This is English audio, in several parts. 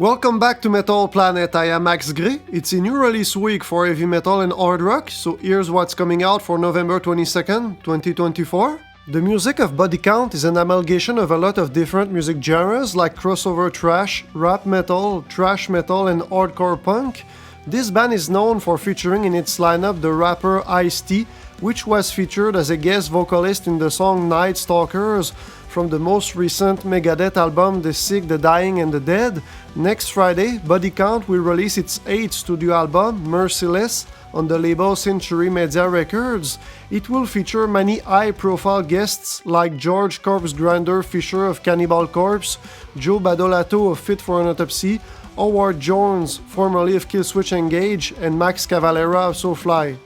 Welcome back to Metal Planet, I am Max Gray. It's a new release week for heavy metal and hard rock, so here's what's coming out for November 22nd, 2024. The music of Body Count is an amalgamation of a lot of different music genres like crossover thrash, rap metal, thrash metal and hardcore punk. This band is known for featuring in its lineup the rapper Ice-T, which was featured as a guest vocalist in the song Night Stalkers from the most recent Megadeth album The Sick, the Dying and the Dead. Next Friday, Body Count will release its 8th studio album, Merciless, on the label Century Media Records. It will feature many high-profile guests like George Corpse Grinder Fisher of Cannibal Corpse, Joe Badolato of Fit for an Autopsy, Howard Jones, formerly of Killswitch Engage, and Max Cavalera of Soulfly.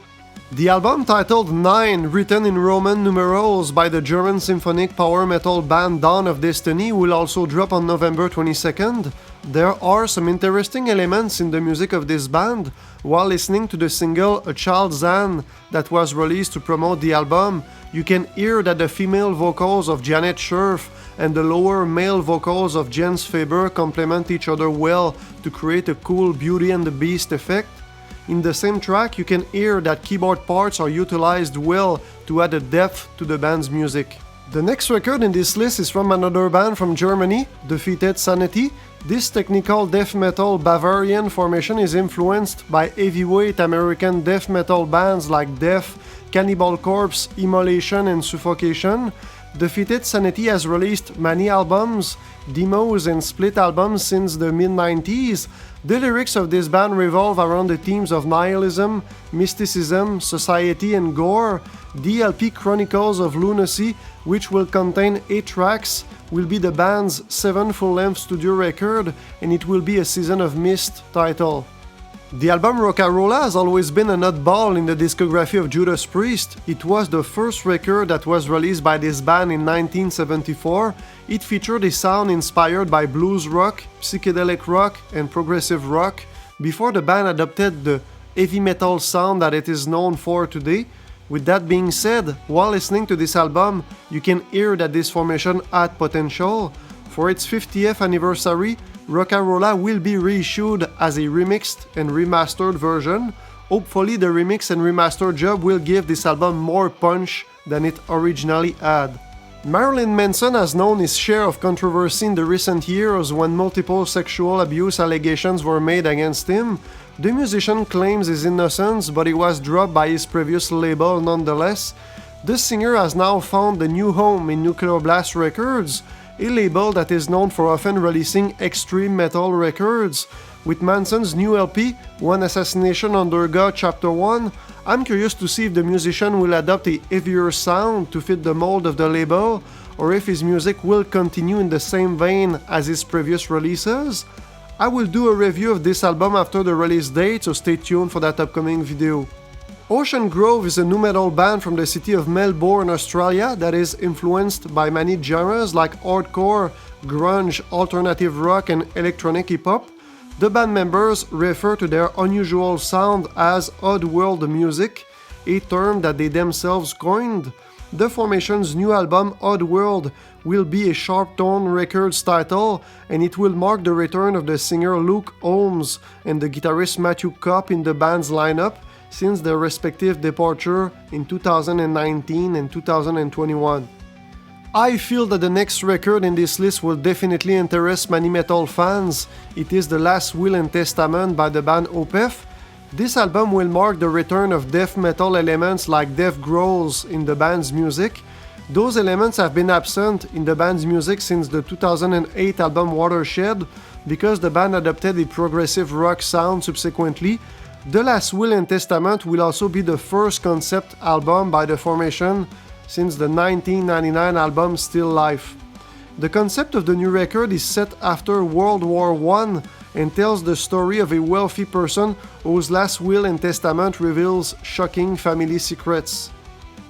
The album titled 9, written in Roman numerals by the German symphonic power metal band Dawn of Destiny, will also drop on November 22nd. There are some interesting elements in the music of this band. While listening to the single A Child's Hand that was released to promote the album, you can hear that the female vocals of Janet Scherf and the lower male vocals of Jens Faber complement each other well to create a cool Beauty and the Beast effect. In the same track, you can hear that keyboard parts are utilized well to add a depth to the band's music. The next record in this list is from another band from Germany, Defeated Sanity. This technical death metal Bavarian formation is influenced by heavyweight American death metal bands like Death, Cannibal Corpse, Immolation and Suffocation. Defeated Sanity has released many albums, demos and split albums since the mid-90s. The lyrics of this band revolve around the themes of nihilism, mysticism, society and gore. The LP Chronicles of Lunacy, which will contain 8 tracks, will be the band's 7th full-length studio record, and it will be a Season of Mist title. The album Rocka has always been an oddball in the discography of Judas Priest. It was the first record that was released by this band in 1974. It featured a sound inspired by blues rock, psychedelic rock, and progressive rock, before the band adopted the heavy metal sound that it is known for today. With that being said, while listening to this album, you can hear that this formation had potential. For its 50th anniversary, Rocka will be reissued as a remixed and remastered version. Hopefully the remix and remaster job will give this album more punch than it originally had. Marilyn Manson has known his share of controversy in the recent years when multiple sexual abuse allegations were made against him. The musician claims his innocence, but he was dropped by his previous label nonetheless. The singer has now found a new home in Nuclear Blast Records, a label that is known for often releasing extreme metal records. With Manson's new LP, When Assassination Undergo Chapter 1, I'm curious to see if the musician will adopt a heavier sound to fit the mold of the label, or if his music will continue in the same vein as his previous releases. I will do a review of this album after the release date, so stay tuned for that upcoming video. Ocean Grove is a nu metal band from the city of Melbourne, Australia that is influenced by many genres like hardcore, grunge, alternative rock and electronic hip-hop. The band members refer to their unusual sound as Oddworld music, a term that they themselves coined. The formation's new album, Oddworld, will be a SharpTone Records title, and it will mark the return of the singer Luke Holmes and the guitarist Matthew Kopp in the band's lineup since their respective departure in 2019 and 2021. I feel that the next record in this list will definitely interest many metal fans. It is The Last Will and Testament by the band Opeth. This album will mark the return of death metal elements like death growls in the band's music. Those elements have been absent in the band's music since the 2008 album Watershed, because the band adopted a progressive rock sound subsequently. The Last Will and Testament will also be the first concept album by the formation since the 1999 album Still Life. The concept of the new record is set after World War I and tells the story of a wealthy person whose last will and testament reveals shocking family secrets.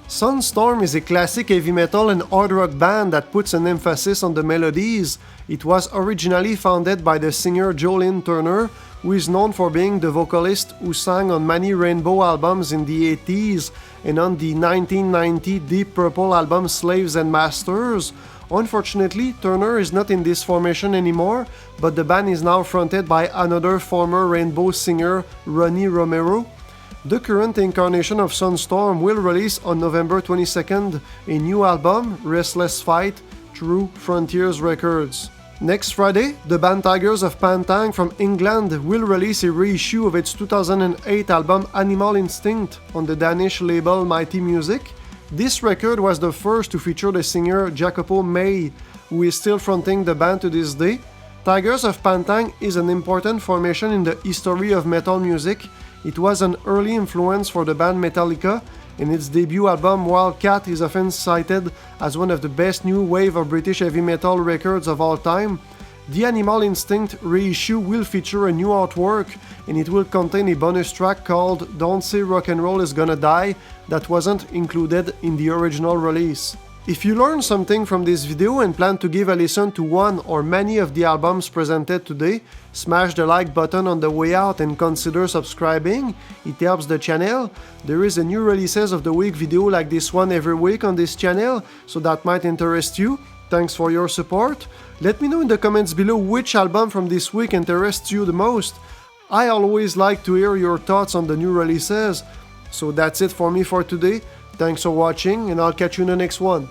Sunstorm is a classic heavy metal and hard rock band that puts an emphasis on the melodies. It was originally founded by the singer Jolene Turner, who is known for being the vocalist who sang on many Rainbow albums in the 80s and on the 1990 Deep Purple album Slaves and Masters. Unfortunately, Turner is not in this formation anymore, but the band is now fronted by another former Rainbow singer, Ronnie Romero. The current incarnation of Sunstorm will release on November 22nd a new album, Restless Fight, through Frontiers Records. Next Friday, the band Tygers of Tang from England will release a reissue of its 2008 album Animal Instinct on the Danish label Mighty Music. This record was the first to feature the singer Jacopo May, who is still fronting the band to this day. Tygers of Tang is an important formation in the history of metal music. It was an early influence for the band Metallica, and its debut album Wildcat is often cited as one of the best new wave of British heavy metal records of all time. The Animal Instinct reissue will feature a new artwork, and it will contain a bonus track called Don't Say Rock and Roll Is Gonna Die that wasn't included in the original release. If you learned something from this video and plan to give a listen to one or many of the albums presented today, smash the like button on the way out and consider subscribing. It helps the channel. There is a new releases of the week video like this one every week on this channel, so that might interest you. Thanks for your support. Let me know in the comments below which album from this week interests you the most. I always like to hear your thoughts on the new releases. So that's it for me for today. Thanks for watching, and I'll catch you in the next one.